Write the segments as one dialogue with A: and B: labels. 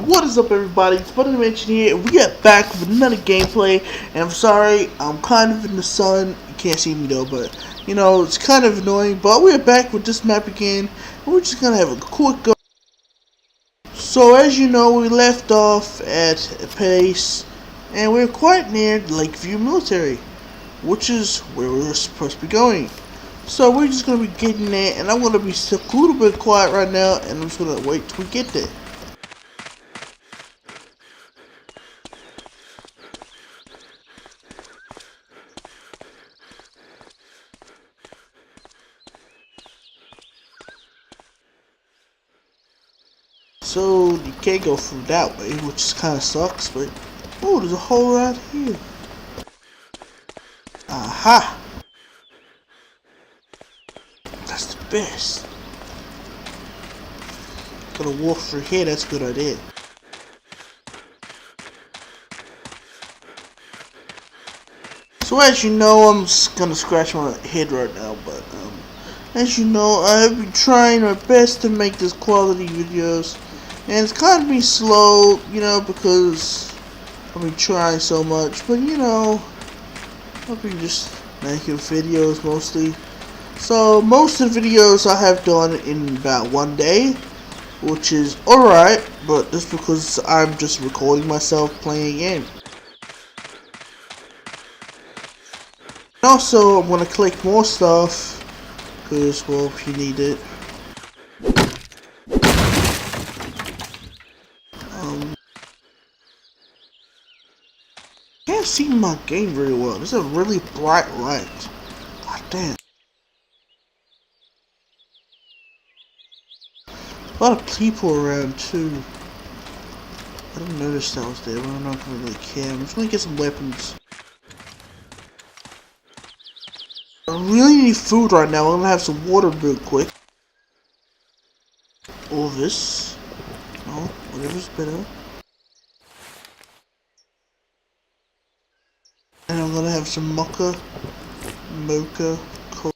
A: What is up, everybody? It's Butter Dimension here, and we are back with another gameplay. And I'm sorry, I'm kind of in the sun. You can't see me though, but you know, it's kind of annoying. But we're back with this map again, and we're just gonna have a quick go. So, as you know, we left off at a place, and we're quite near Lakeview Military, which is where we're supposed to be going. So, we're just gonna be getting there, and I'm gonna be a little bit quiet right now, and I'm just gonna wait till we get there. So you can't go through that way, which kind of sucks, but oh, there's a hole right here. Aha! That's the best. Gonna walk through here, that's a good idea. So as you know, I'm just gonna scratch my head right now, but as you know, I have been trying my best to make this quality videos. And it's kind of been slow, you know, because I've been trying so much. But, you know, I've been just making videos mostly. So, most of the videos I have done in about one day, which is alright, but that's because I'm just recording myself playing a game. And also, I'm going to collect more stuff, because, well, you need it. Can't see my game very well. This is a really bright light. God damn. A lot of people around too. I didn't notice that was there, but I'm not gonna really care. I'm just gonna get some weapons. I really need food right now. I'm gonna have some water real quick. All this. No, whatever's better. And I'm gonna have some mocha, cola.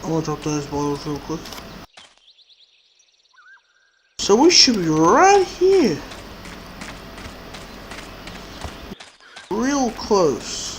A: I'm gonna drop those bottles real quick. So we should be right here. Real close.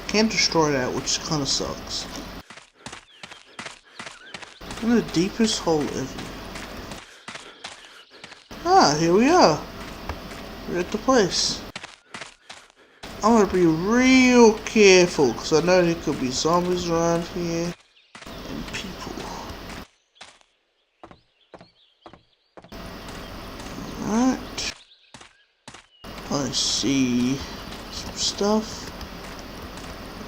A: Can't destroy that, which kinda sucks. In the deepest hole ever. Ah, here we are. We're at the place. I'm gonna be real careful, because I know there could be zombies around here. And people. Alright. I see some stuff.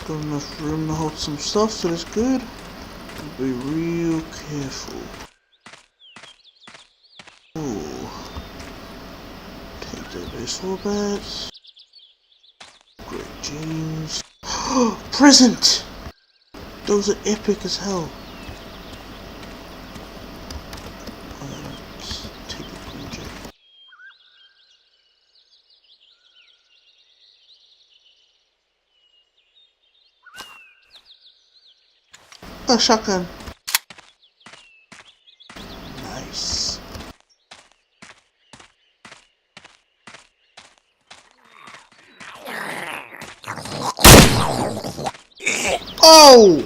A: Got enough room to hold some stuff, so that's good. Be real careful. Ooh. Take the baseball bats. Great jeans. Present! Those are epic as hell. Let's take a green jacket. A shotgun. Nice. Oh!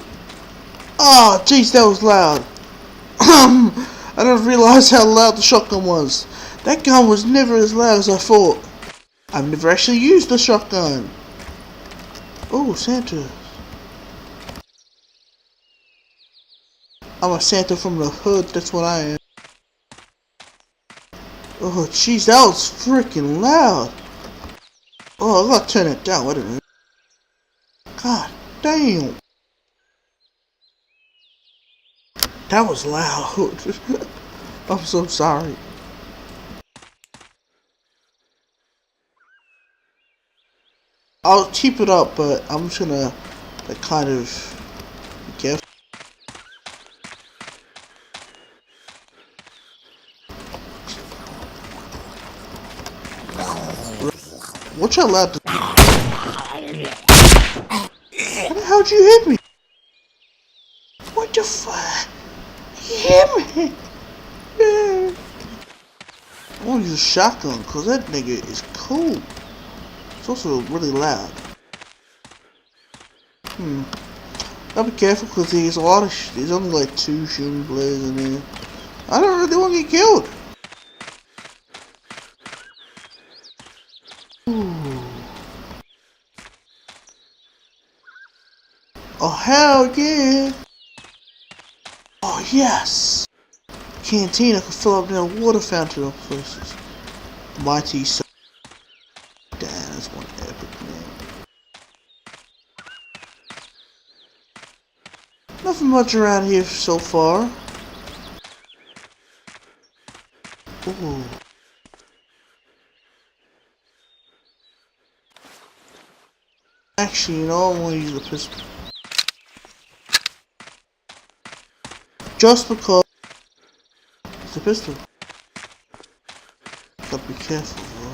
A: Oh, jeez, that was loud. I didn't realize how loud the shotgun was. That gun was never as loud as I thought. I've never actually used the shotgun. Oh, Santa. I'm a Santa from the hood, that's what I am. Oh, jeez, that was freaking loud. Oh, I gotta turn it down, wait a minute. God damn. That was loud. I'm so sorry. I'll keep it up, but I'm just gonna kind of be careful. What you allowed to? How the hell did you hit me? What the fuck? You hit me? Man. I want to use a shotgun because that nigga is cool. It's also really loud. Gotta be careful because there's a lot of there's only like 2 shooting players in there. I don't really want to get killed. Ooh. Oh hell yeah! Oh yes! Cantina could fill up that water fountain of places. Mighty so damn, that's one epic name. Nothing much around here so far. Ooh. Actually, you know, I want to use a pistol. Just because it's a pistol. Gotta be careful, bro.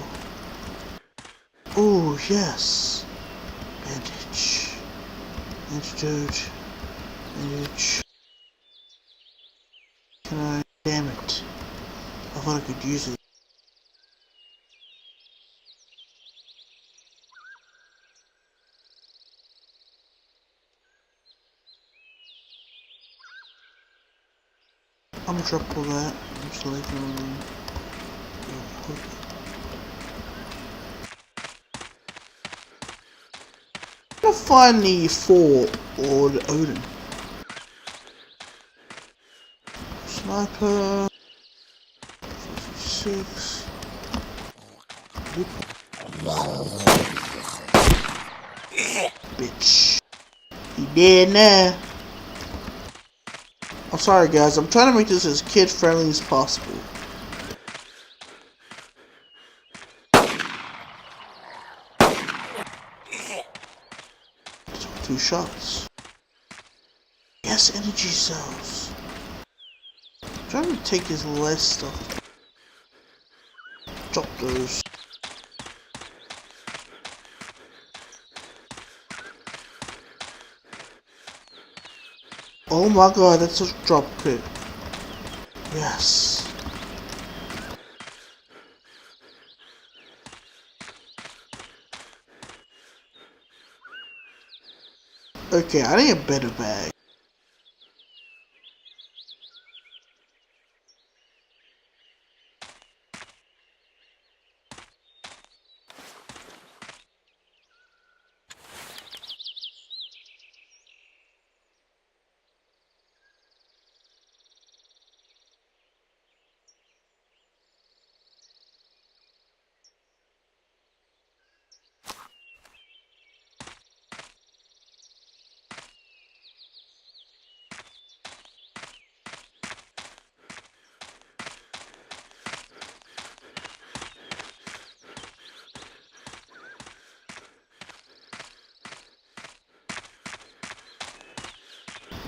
A: Oh, yes. Bandage. Antidote. Bandage. Can I? Damn it. I thought I could use it. I'm gonna drop all that. I'm just leaving it on. I'm gonna find the 4 or the Odin. Sniper. 6. Bitch. He dead now. I'm sorry guys, I'm trying to make this as kid friendly as possible. Took 2 shots. Yes, energy cells. I'm trying to take his less stuff. Drop those. Oh my god, that's a drop crit. Yes. Okay, I need a better bag.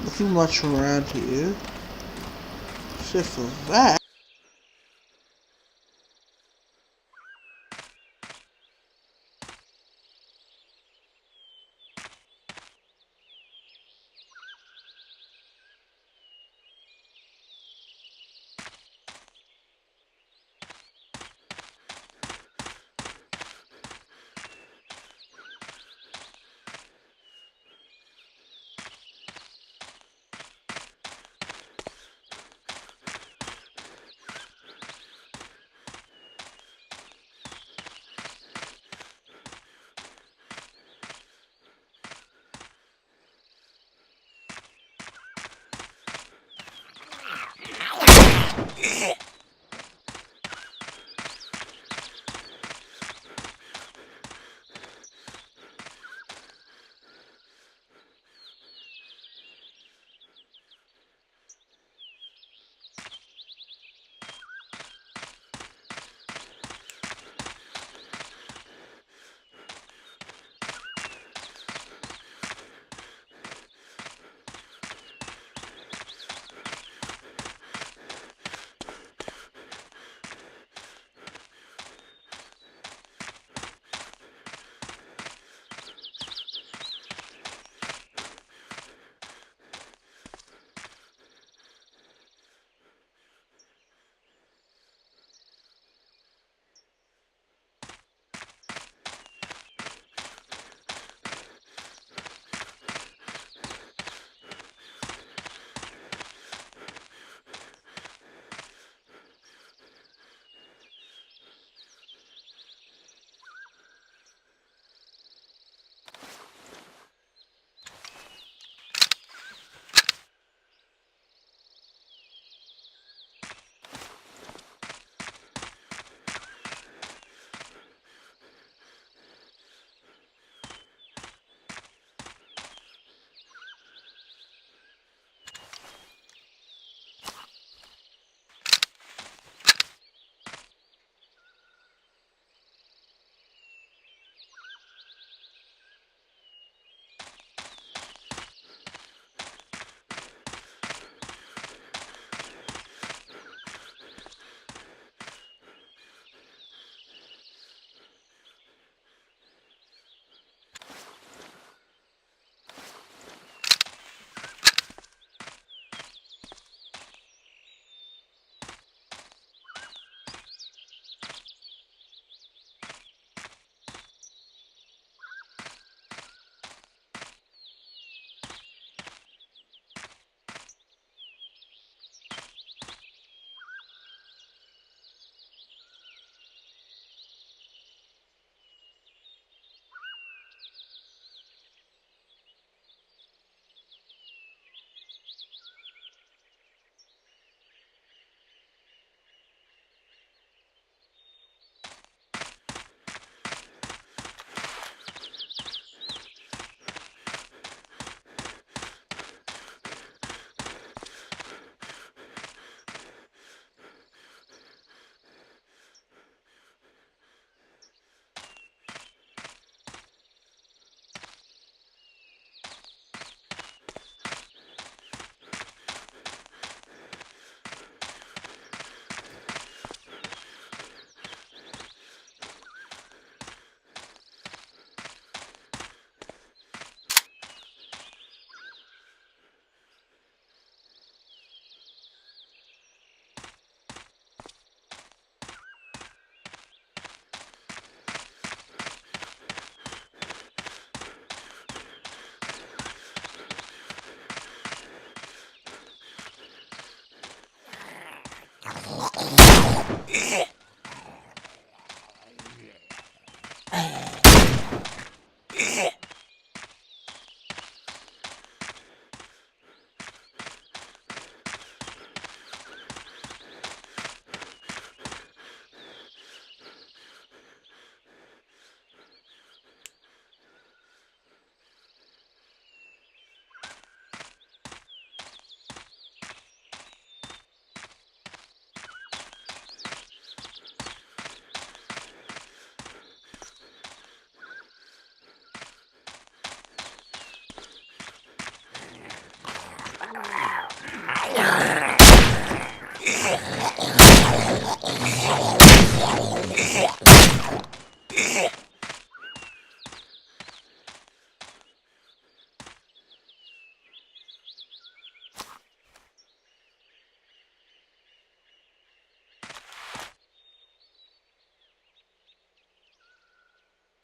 A: Nothing much around here. Except for that.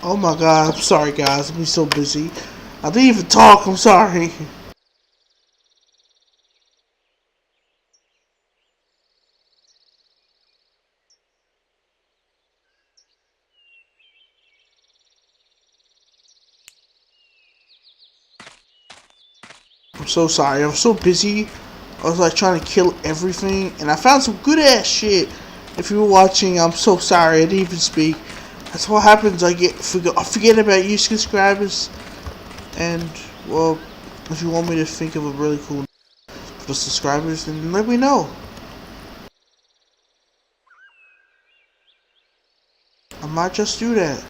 A: Oh my god, I'm sorry guys, I'm so busy. I didn't even talk, I'm sorry. I'm so sorry, I'm so busy. I was like trying to kill everything, and I found some good ass shit. If you were watching, I'm so sorry, I didn't even speak. That's what happens, I forget about you subscribers. And, well, if you want me to think of a really cool for the subscribers, then let me know. I might just do that.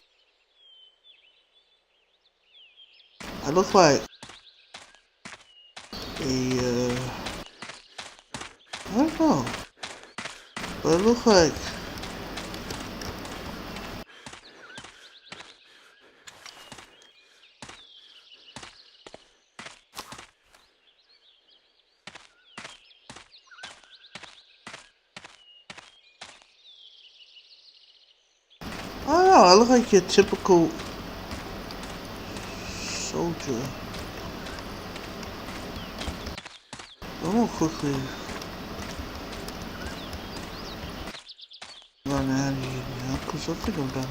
A: I look like a, I don't know. But I look like, I don't know, I look like your typical soldier. I'm gonna quickly run out of here now, because I think I'm done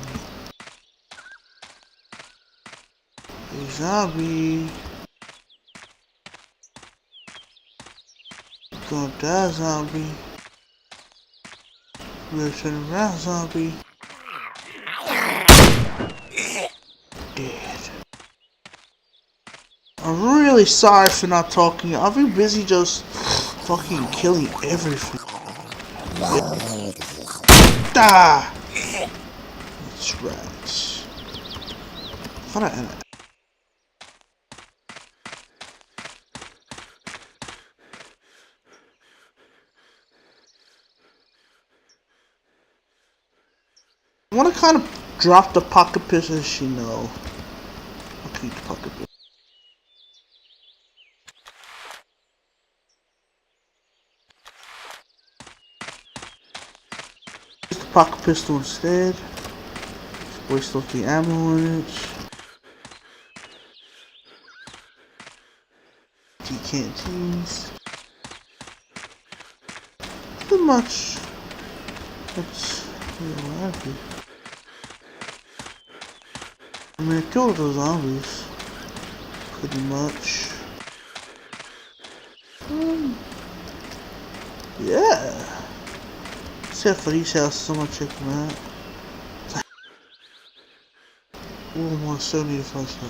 A: here. A zombie. Gonna die, zombie. Better turn around, zombie. Dead. I'm really sorry for not talking. I've been busy just fucking killing everything. Ah! That's right. I want to kind of drop the pocket pistols, you know. I'll keep the pocket pistol. Use the pocket pistol instead. Just waste off the ammo in it. Canteens. Pretty much. That's what I do. I mean, I killed those zombies. Pretty much. Yeah. Except for these houses, I'm gonna check them out. Ooh, 170 the first time.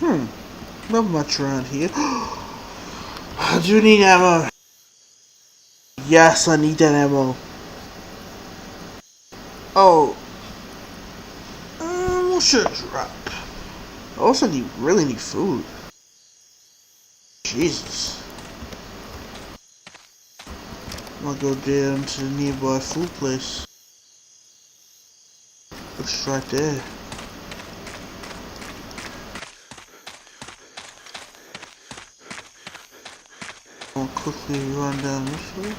A: Not much around here. I do need ammo. Yes, I need that ammo. Oh, what should I drop? I also really need food. Jesus. I'm gonna go down to the nearby food place. It's right there. I'll quickly run down this way.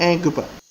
A: And goodbye.